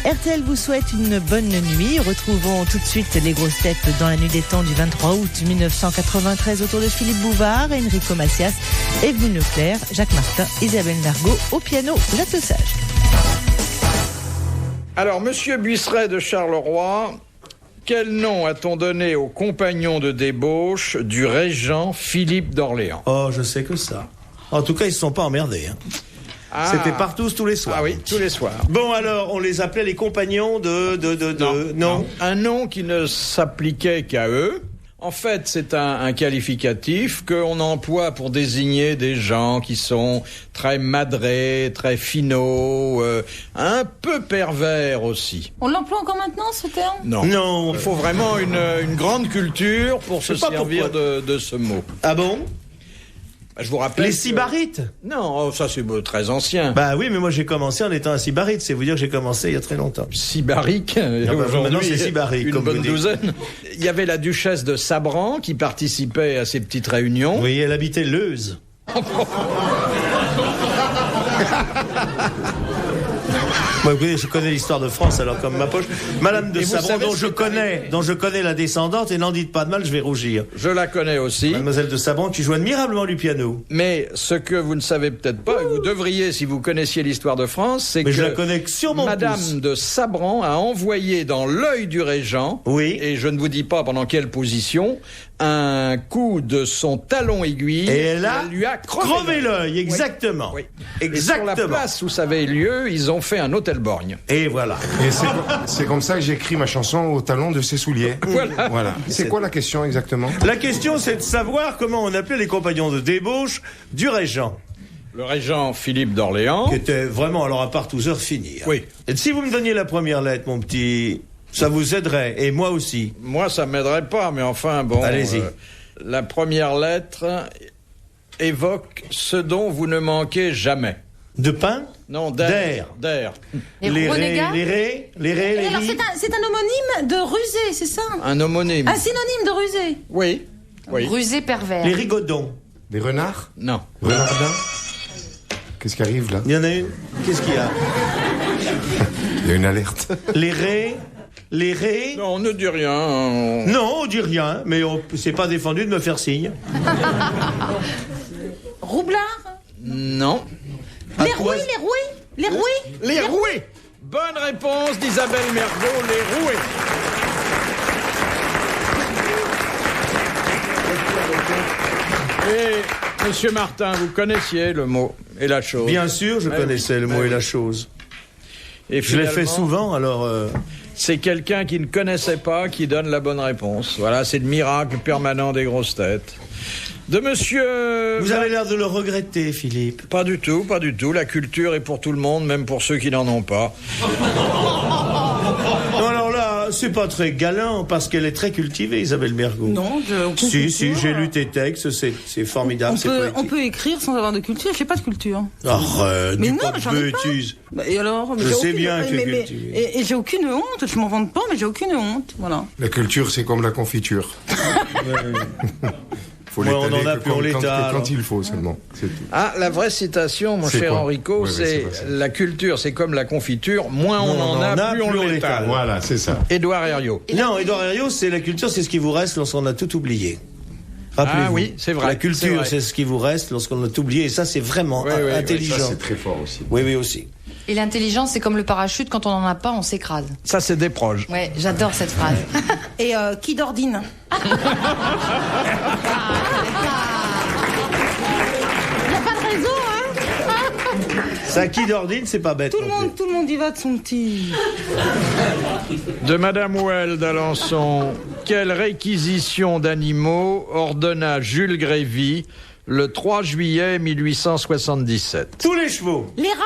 RTL vous souhaite une bonne nuit. Retrouvons tout de suite les grosses têtes dans la nuit des temps du 23 août 1993 autour de Philippe Bouvard, Enrico Macias, Evelyne Leclerc, Jacques Martin, Isabelle Nargot, au piano, Jacques Lesage. Alors, Monsieur Buisseret de Charleroi, quel nom a-t-on donné au compagnon de débauche du régent Philippe d'Orléans? Oh, je sais que ça. En tout cas, ils se sont pas emmerdés. Ah. C'était partout tous les soirs. Ah oui, tous les soirs. Bon, alors, on les appelait les compagnons de... Non. Un nom qui ne s'appliquait qu'à eux. En fait, c'est un qualificatif qu'on emploie pour désigner des gens qui sont très madrés, très finauds, un peu pervers aussi. On l'emploie encore maintenant, ce terme ? Non. Il faut vraiment une grande culture pour se servir de ce mot. Ah bon ? Je vous rappelle. Les sybarites ? Non, ça c'est très ancien. Bah oui, mais moi j'ai commencé en étant un sybarite. C'est vous dire que j'ai commencé il y a très longtemps. Sybarique. Maintenant c'est sybarique, une comme bonne vous dites. douzaine. Il y avait la duchesse de Sabran qui participait à ces petites réunions. Oui, elle habitait Leuze. Moi, oui, je connais l'histoire de France, alors comme ma poche. Madame de Sabran, dont je connais la descendante, et n'en dites pas de mal, je vais rougir. Je la connais aussi. Mademoiselle de Sabran, qui joue admirablement du piano. Mais ce que vous ne savez peut-être pas, et vous devriez si vous connaissiez l'histoire de France, c'est que je la connais sur mon Madame pouce. de Sabran a envoyé dans l'œil du régent, oui, et je ne vous dis pas pendant quelle position, un coup de son talon aiguille. Et elle lui a crevé l'œil, exactement. Oui. Exactement. Et sur la place où ça avait lieu, ils ont fait un hôtel borgne. Et voilà. Et c'est comme ça que j'écris ma chanson au talon de ses souliers. Voilà. C'est quoi la question exactement? La question, c'est de savoir comment on appelait les compagnons de débauche du régent. Le régent Philippe d'Orléans. Qui était vraiment, alors à part tous heures finie. Oui. Et si vous me donniez la première lettre, mon petit, ça vous aiderait. Et moi aussi. Moi, ça m'aiderait pas, mais enfin, bon. Allez-y. La première lettre évoque ce dont vous ne manquez jamais. De pain? Non, d'air. Les renégats? Alors c'est un homonyme de rusé, c'est ça? Un homonyme. Un synonyme de rusé? Oui. Rusé pervers. Les rigodons. Des renards? Non. Renardins? Qu'est-ce qui arrive là? Il y en a une. Qu'est-ce qu'il y a? Il y a une alerte. Les raies. Non, on ne dit rien. Non, on dit rien, mais c'est pas défendu de me faire signe. Roublard? Non. Les roués. Les roués. Bonne réponse d'Isabelle Mergot, les roués. Et Monsieur Martin, vous connaissiez le mot et la chose? Bien sûr, je connaissais le mot et la chose. Et je l'ai fait souvent, alors... C'est quelqu'un qui ne connaissait pas qui donne la bonne réponse. Voilà, c'est le miracle permanent des grosses têtes. De monsieur... Vous avez l'air de le regretter, Philippe. Pas du tout. La culture est pour tout le monde, même pour ceux qui n'en ont pas. Non, alors là, c'est pas très galant, parce qu'elle est très cultivée, Isabelle Mergot. Non, Si, j'ai lu tes textes, c'est formidable, on peut écrire sans avoir de culture, j'ai pas de culture. Arrête, mais dis non, pas de j'en ai pas. bêtises. Et alors, je sais bien que tu es cultivé. Et j'ai aucune honte, je m'en vante pas, mais j'ai aucune honte, voilà. La culture, c'est comme la confiture. Faut on l'étaler en a plus, on l'étale. quand il faut seulement. C'est tout. Ah, la vraie citation, mon cher quoi? Enrico, Oui, c'est la culture, c'est comme la confiture, moins on en a, plus on l'étale. Voilà, c'est ça. Édouard Herriot. Non, Édouard Herriot, c'est la culture, c'est ce qui vous reste lorsqu'on a tout oublié. Rappelez-vous. Ah oui, c'est vrai. La culture, c'est ce qui vous reste lorsqu'on a tout oublié, et ça, c'est vraiment intelligent. Ça, c'est très fort aussi. Oui, aussi. Et l'intelligence, c'est comme le parachute, quand on n'en a pas, on s'écrase. Ça, c'est des proches. Ouais, j'adore cette phrase. Et qui d'ordine? Il n'y a pas de réseau, hein? Ça, qui d'ordine, c'est pas bête. Tout le monde y va de son petit. De Madame Houel d'Alençon, quelle réquisition d'animaux ordonna Jules Grévy le 3 juillet 1877? Tous les chevaux. Les rats.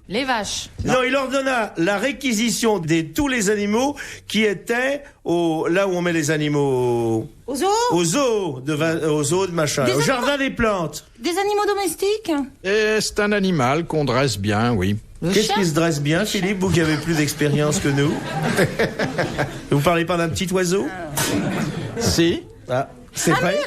Les vaches. Non, il ordonna la réquisition de tous les animaux qui étaient là où on met les animaux. Aux zoos. Aux zoos de machin. Au jardin des plantes. Des animaux domestiques. Et c'est un animal qu'on dresse bien, oui. Qu'est-ce qui se dresse bien, Philippe, vous qui avez plus d'expérience que nous? Vous parlez pas d'un petit oiseau? Si. Ah, c'est Un vrai.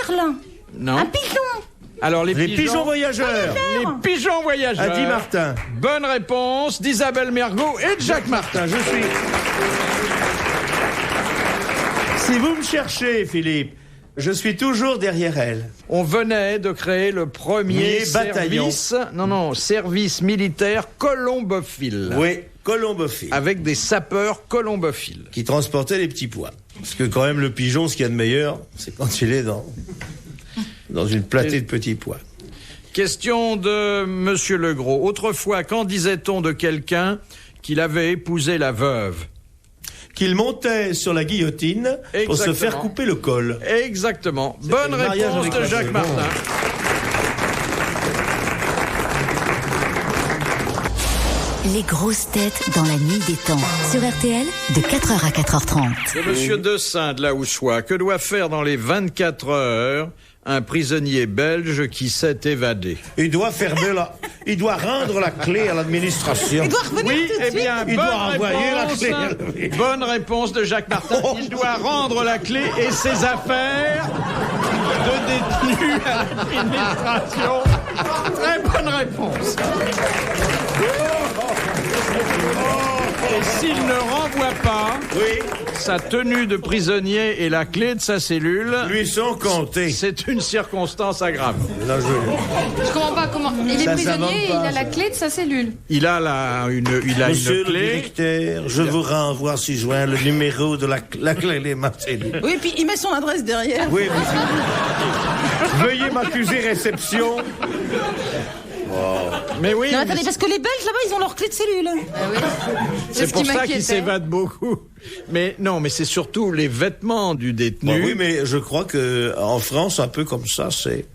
merle. Non. Un pigeon. Alors, les pigeons voyageurs. Les pigeons voyageurs. Adi Martin. Bonne réponse d'Isabelle Mergot et de Jacques Martin. Je suis... Si vous me cherchez, Philippe, je suis toujours derrière elle. On venait de créer le premier bataillon. service militaire colombophile. Oui, colombophile. Avec des sapeurs colombophiles. Qui transportaient les petits pois. Parce que quand même, le pigeon, ce qu'il y a de meilleur, c'est quand il est dans une platée de petits pois. Question de Monsieur Legros. Autrefois, qu'en disait-on de quelqu'un qu'il avait épousé la veuve? Qu'il montait sur la guillotine pour se faire couper le col. Exactement. Bonne réponse de Jacques Martin. Les grosses têtes dans la nuit des temps. Sur RTL, de 4h à 4h30. De Monsieur Dessin de la Houssois. Que doit faire dans les 24 heures un prisonnier belge qui s'est évadé? Il doit rendre la clé à l'administration. Il doit revenir tout de suite. Il doit renvoyer la clé. Bonne réponse de Jacques Martin. Il doit rendre la clé et ses affaires de détenu à l'administration. Très bonne réponse. Et s'il ne renvoie pas, sa tenue de prisonnier et la clé de sa cellule lui sont comptées. C'est une circonstance aggravante. Je comprends pas comment. Il est prisonnier et il a la clé de sa cellule. Il a Monsieur une clé. Le directeur, je vous renvoie si joint le numéro de la clé de ma cellule. Oui, puis il met son adresse derrière. Oui, veuillez m'accuser réception. Mais oui. Non, attendez, parce que les Belges là-bas, ils ont leur clé de cellule. Ah oui. C'est pour ça qu'ils s'évadent beaucoup. Mais non, mais c'est surtout les vêtements du détenu. Oui, mais je crois que en France, un peu comme ça, c'est.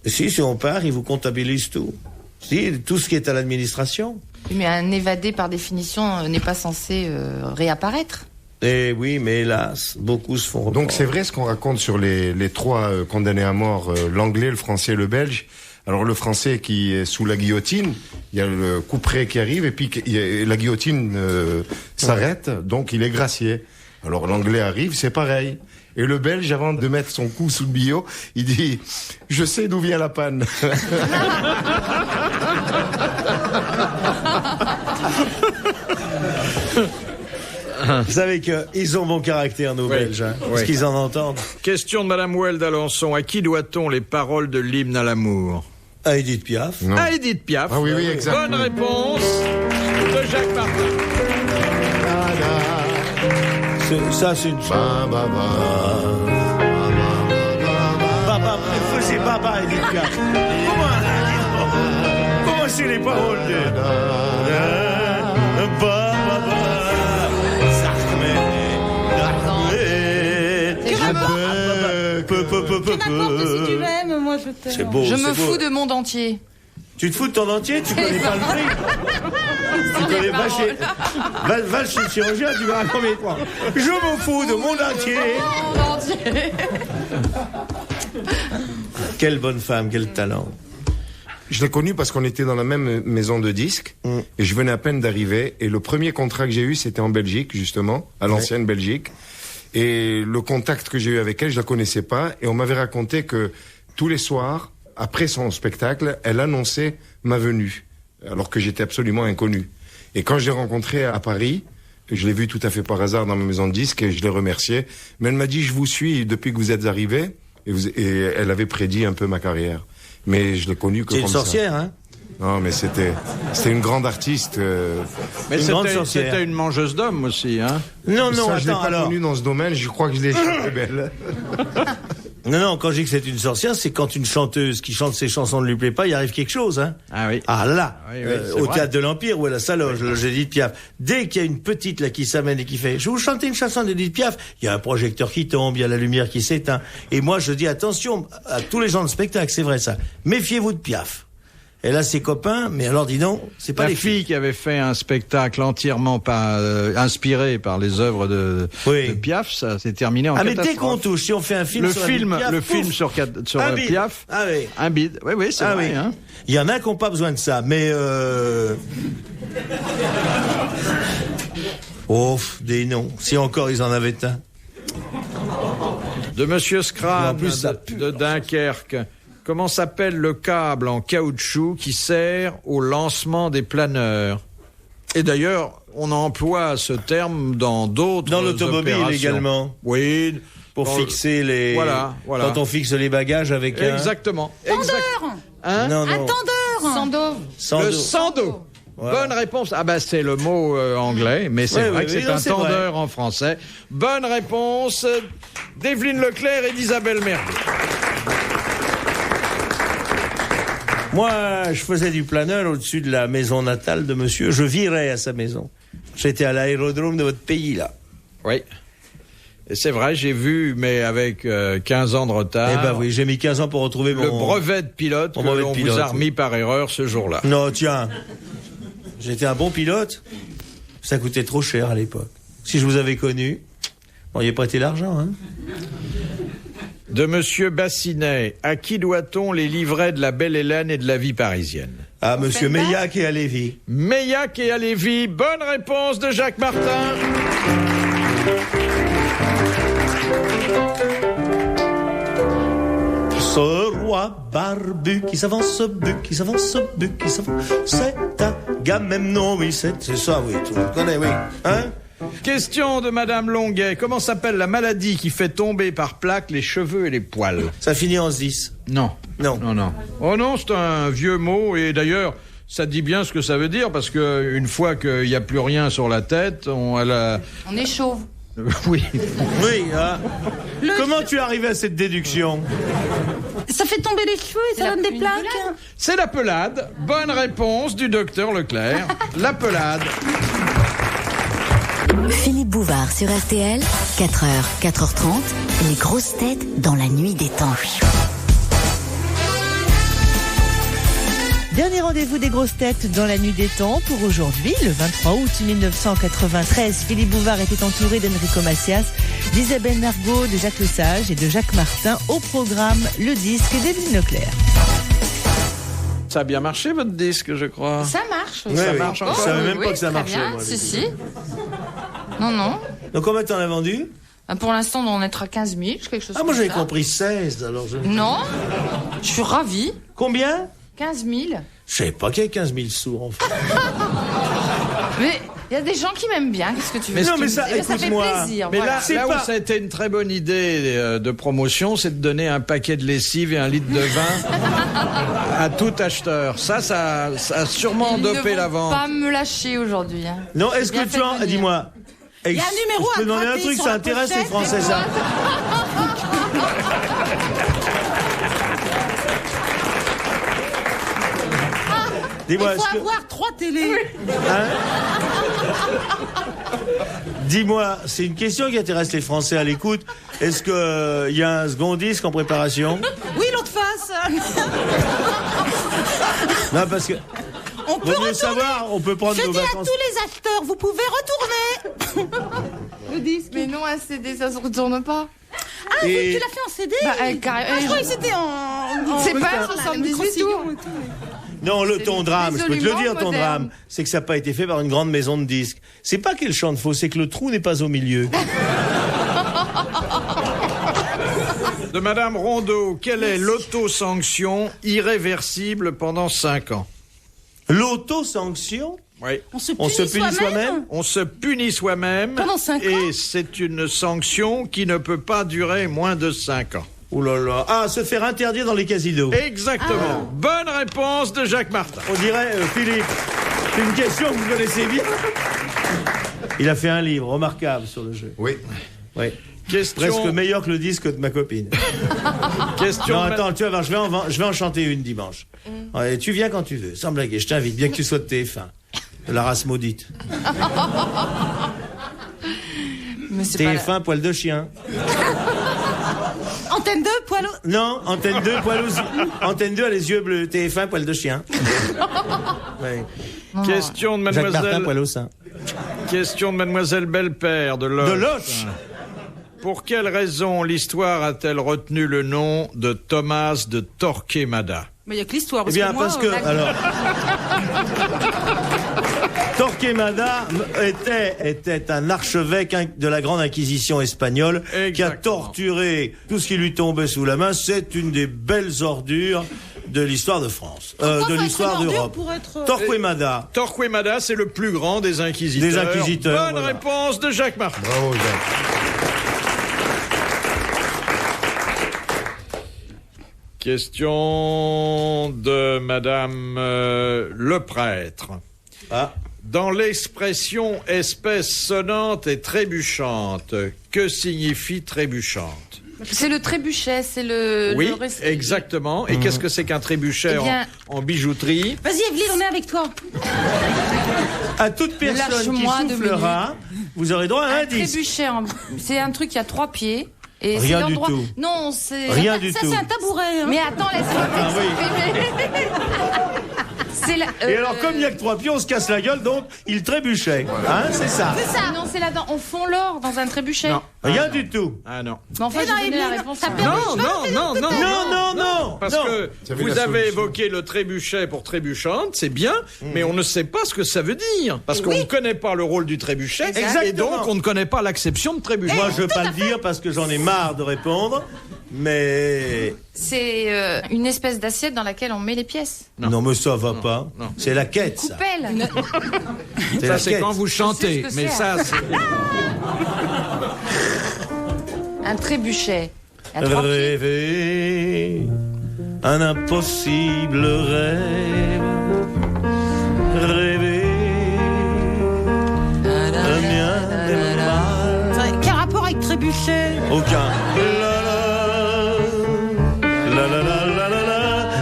Si on part, ils vous comptabilisent tout. Tout ce qui est à l'administration. Mais un évadé, par définition, n'est pas censé réapparaître. Eh oui, mais hélas, beaucoup se font reprendre. Donc c'est vrai ce qu'on raconte sur les trois condamnés à mort, l'anglais, le français et le belge. Alors le français qui est sous la guillotine, il y a le couperet qui arrive et puis la guillotine s'arrête, donc il est gracié. Alors l'anglais arrive, c'est pareil. Et le belge, avant de mettre son cou sous le billot, il dit « Je sais d'où vient la panne ». Vous savez qu'ils ont bon caractère, nos Belges, parce qu'ils en entendent. Question de Madame Well d'Alençon. À qui doit-on les paroles de l'hymne à l'amour? À Edith Piaf. Non. À Edith Piaf. Ah oui, exactement. Bonne réponse de Jacques Martin. Ça, c'est une chanson. C'est Baba, Edith Piaf. Comment c'est les paroles de... Que n'importe si tu m'aimes, moi je t'aime. C'est beau. Je me fous de monde entier. Tu te fous de ton entier? Tu connais pas le prix? Tu connais pas chez... Va chez le chirurgien, tu verras combien il prend. Je me fous de mon entier. Quelle bonne femme, quel talent. Je l'ai connu parce qu'on était dans la même maison de disques et je venais à peine d'arriver et le premier contrat que j'ai eu c'était en Belgique justement, à l'ancienne Belgique, et le contact que j'ai eu avec elle je la connaissais pas et on m'avait raconté que tous les soirs après son spectacle elle annonçait ma venue alors que j'étais absolument inconnu et quand je l'ai rencontrée à Paris je l'ai vue tout à fait par hasard dans ma maison de disques et je l'ai remerciée mais elle m'a dit je vous suis depuis que vous êtes arrivé et elle avait prédit un peu ma carrière. Mais je l'ai connue que comme ça. C'est une sorcière, hein? Non, mais c'était une grande artiste. Mais c'était une mangeuse d'hommes aussi, hein? Non, ça, attends, je l'ai pas connue dans ce domaine, je crois que je l'ai échappé belle. Non, quand je dis que c'est une sorcière, c'est quand une chanteuse qui chante ses chansons ne lui plaît pas, il arrive quelque chose, hein? Ah oui. Ah là, oui, au vrai. Théâtre de l'Empire, où elle a sa loge, l'Edith Piaf. Dès qu'il y a une petite là qui s'amène et qui fait « Je vais vous chanter une chanson d'Edith Piaf », il y a un projecteur qui tombe, il y a la lumière qui s'éteint. Et moi, je dis attention à tous les gens de spectacle, c'est vrai ça. Méfiez-vous de Piaf. Elle a ses copains, mais alors dis donc, c'est pas la les fille qui avait fait un spectacle entièrement inspiré par les œuvres de Piaf, ça s'est terminé en catastrophe. Mais dès qu'on touche, si on fait un film sur Piaf, le film sur Piaf, un bide. Oui, c'est vrai. Hein. Il y en a qui n'ont pas besoin de ça, mais des noms. Si encore ils en avaient un. De Monsieur Scrab, de Dunkerque. comment s'appelle le câble en caoutchouc qui sert au lancement des planeurs? Et d'ailleurs, on emploie ce terme dans d'autres Dans l'automobile opérations. également. Oui. Pour fixer les... Voilà. Quand on fixe les bagages avec Exactement. Tendeur. Hein? Non. Un tendeur. Sando. Le sando. Voilà. Bonne réponse. Ah ben c'est le mot anglais, mais c'est vrai que c'est un c'est tendeur en français. Bonne réponse d'Evelyne Leclerc et d'Isabelle Mergo. Moi, je faisais du planeur au-dessus de la maison natale de monsieur. Je virais à sa maison. J'étais à l'aérodrome de votre pays, là. Oui. Et c'est vrai, j'ai vu, mais avec 15 ans de retard. Eh ben oui, j'ai mis 15 ans pour retrouver le brevet de pilote que l'on vous a remis par erreur ce jour-là. Non, tiens. J'étais un bon pilote. Ça coûtait trop cher à l'époque. Si je vous avais connu, vous m'auriez prêté l'argent, hein. De Monsieur Bassinet, à qui doit-on les livrets de la Belle Hélène et de la vie parisienne? À monsieur Meillac et à Lévy. Meillac et à Lévy, bonne réponse de Jacques Martin. Ce roi barbu qui s'avance, qui s'avance, qui s'avance, c'est un Agamemnon, oui, c'est ça, oui, tu le connais, oui, hein? Question de Madame Longuet. Comment s'appelle la maladie qui fait tomber par plaques les cheveux et les poils? Ça finit en 10. Non. Non. Oh non, c'est un vieux mot et d'ailleurs, ça dit bien ce que ça veut dire parce que une fois qu'il n'y a plus rien sur la tête, On est chauve. Oui. Oui, hein? Comment tu es arrivé à cette déduction? Ça fait tomber les cheveux et ça donne des plaques. C'est la pelade. Bonne réponse du docteur Leclerc. La pelade. Philippe Bouvard sur RTL, 4h, 4h30, les grosses têtes dans la nuit des temps. Dernier rendez-vous des grosses têtes dans la nuit des temps pour aujourd'hui, le 23 août 1993. Philippe Bouvard était entouré d'Enrico Macias, d'Isabelle Mergo, de Jacques Lesage et de Jacques Martin. Au programme, le disque d'Evelyne Leclerc. Ça a bien marché votre disque, je crois. Ça marche. Oui, Ça oui. marche Je encore. savais même pas que ça très marchait, bien. moi, les Si. Non. Donc combien t'en as vendu? Pour l'instant, on est à 15 000, quelque chose Ah, moi comme j'avais ça. compris 16, alors je... Non, je suis ravie. Combien? 15 000. Je savais pas qu'il y avait 15 000 sous, en fait. Mais il y a des gens qui m'aiment bien, qu'est-ce que tu veux? Mais non, mais ça, ça fait écoute-moi. plaisir. Mais voilà. là C'est où pas- ça a été une très bonne idée de promotion, c'est de donner un paquet de lessive et un litre de vin à tout acheteur. Ça a sûrement Ils dopé ne la vont vente. pas me lâcher aujourd'hui. Hein. Non, est-ce Bien que fait tu de en... venir. Dis-moi. Il y a un numéro je peux à demander un gratter truc, sur ça la intéresse les pochette, Français, et ça. Dis-moi, Il faut est-ce que... avoir 3 télés. Dis-moi, c'est une question qui intéresse les Français à l'écoute. Est-ce que il y a un second disque en préparation? Oui, l'autre face. Non, parce que... On peut Vaut mieux retourner. savoir, on peut prendre Je nos dis à vacances. tous les acheteurs, vous pouvez retourner. Le disque. Mais non, un CD, ça se retourne pas. Ah, Et- tu l'as fait en CD? Carrément. Je croyais que c'était en C'est pas la 78 micro-sillon tours. et tout. Non, C'est ton drame, je peux te le résolument dire, ton moderne. drame, c'est que ça n'a pas été fait par une grande maison de disques. C'est pas qu'il chante faux, c'est que le trou n'est pas au milieu. De Madame Rondeau, quelle est l'autosanction irréversible pendant 5 ans? L'autosanction? Oui. On se punit soi-même? On se punit soi-même. Pendant 5 ans? Et c'est une sanction qui ne peut pas durer moins de 5 ans. Oh là là. Ah, se faire interdire dans les casinos. Exactement. Bonne réponse de Jacques Martin. On dirait, Philippe, c'est une question que vous connaissez bien. Il a fait un livre remarquable sur le jeu. Oui. Oui. Question. Presque meilleur que le disque de ma copine. Question. Non, attends, tu vas voir, je vais en chanter une dimanche. Ouais, tu viens quand tu veux, sans blaguer, je t'invite, bien que tu sois de TF1. De la race maudite. Mais c'est pas TF1, poil de chien. Antenne 2, poil au... Non, Antenne 2, poil aux... Antenne 2 a les yeux bleus. TF1, poil de chien. Ouais. Question de Jacques Martin, mademoiselle. poil au sein. Question de mademoiselle Belpère de Loche. De Loche. Pour quelle raison l'histoire a-t-elle retenu le nom de Thomas de Torquemada? Mais il n'y a que l'histoire. Eh bien, moi, parce que... Alors... Torquemada était un archevêque de la Grande Inquisition espagnole qui a torturé tout ce qui lui tombait sous la main. C'est une des belles ordures de l'histoire de France, de l'histoire d'Europe. Torquemada. Torquemada, c'est le plus grand des inquisiteurs. Bonne voilà. réponse de Jacques Martin. Bravo, Jacques. Question de Madame le prêtre. Ah. Dans l'expression espèce sonnante et trébuchante, que signifie trébuchante? C'est le trébuchet, c'est le... Oui, exactement. Et qu'est-ce que c'est qu'un trébuchet en bijouterie? Vas-y, Evelyne, on est avec toi. À toute personne qui soufflera, vous aurez droit à un indice. Trébuchet, c'est un truc qui a 3 pieds. Et Rien c'est du l'endroit... tout. Non, c'est... Rien du Ça, tout. c'est un tabouret. Hein. Mais attends, laisse-moi t'expliquer. C'est la... Et alors, comme il n'y a que 3 pieds, on se casse la gueule, donc il trébuchait. Hein, c'est ça. C'est ça. Non, c'est là-dedans. On fond l'or dans un trébuchet. Non. Rien du tout. Ah non. Mais enfin, j'ai donné la réponse. Non. Non. Parce que vous avez évoqué le trébuchet pour trébuchante, c'est bien, mais on ne sait pas ce que ça veut dire. Parce qu'on ne connaît pas le rôle du trébuchet, Exactement. et donc on ne connaît pas l'acception de trébuchet. Moi, je veux pas le dire parce que j'en ai marre de répondre, mais... C'est une espèce d'assiette dans laquelle on met les pièces. Non, mais ça va pas. non. C'est la quête, ça. Coupelle. C'est Ça, la c'est quête. quand vous chantez. Je sais ce que Mais c'est. ça, c'est... Un trébuchet. À 3 pieds. Rêver un impossible rêve. Rêver un bien des mal. Enfin, quel rapport avec trébuchet? Aucun. La.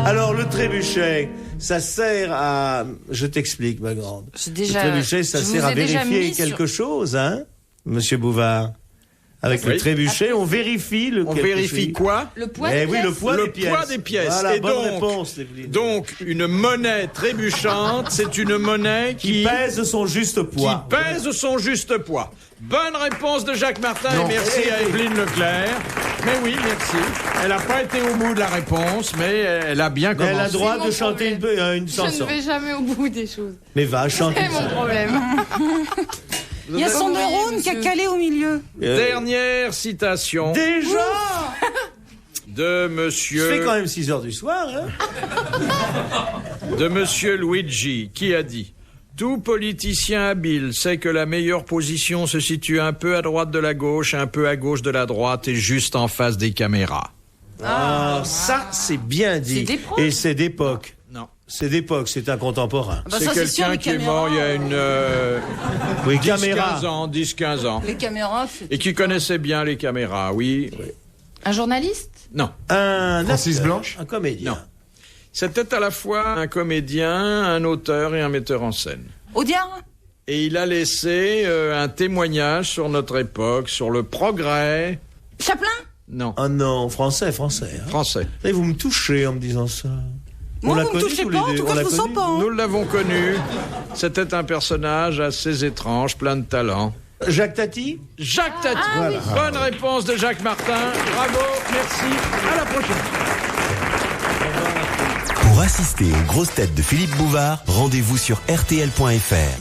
Alors, le trébuchet, ça sert à... Je t'explique, ma grande. J'ai déjà- Le trébuchet, ça je vous sert à ai déjà vérifier mis sur- quelque chose, hein, Monsieur Bouvard. Avec le Oui. trébuchet, on vérifie le On quelque vérifie chose. quoi? Le poids Eh des oui, pièces. le poids Le des pièces. poids des pièces. Voilà, Et bonne donc- réponse, Evelyne. Donc, une monnaie trébuchante, c'est une monnaie qui pèse son juste poids. Qui pèse son juste poids. Bonne réponse de Jacques Martin et merci à Evelyne Leclerc. Mais oui, merci. Elle n'a pas été au bout de la réponse, mais elle a bien commencé. Elle a le droit C'est de mon chanter une Je chanson. ne vais jamais au bout des choses. Mais va, chante C'est une mon chanson. problème. Il y a son Oui, neurone qui a monsieur. calé au milieu. Dernière citation Déjà de Je monsieur, fais quand même 6 heures du soir, hein. de monsieur Luigi, qui a dit: tout politicien habile sait que la meilleure position se situe un peu à droite de la gauche, un peu à gauche de la droite et juste en face des caméras. Ah, ça, c'est bien dit. C'est d'époque. Et c'est d'époque. Non. C'est d'époque, c'est un contemporain. Bah, C'est ça, sûr, quelqu'un les qui est caméras. mort il y a une Oui, 10-15 ans, 10-15 ans. Les caméras, c'est... Et qui connaissait bien les caméras, oui. Un journaliste? Non. Un Francis acteur, Blanche un comédien. Non. C'était à la fois un comédien, un auteur et un metteur en scène. Audiard? Et il a laissé un témoignage sur notre époque, sur le progrès. Chaplin? Non, Ah non, français. Hein. français. Et vous me touchez en me disant ça. Moi, l'a vous me connu touchez tous pas, les en deux, tout on cas, l'a je vous sens connu. pas. Hein. Nous l'avons connu. C'était un personnage assez étrange, plein de talent. Jacques Tati. Jacques Tati. Voilà. Bonne réponse de Jacques Martin. Bravo, merci. À la prochaine. Pour assister aux grosses têtes de Philippe Bouvard, rendez-vous sur rtl.fr.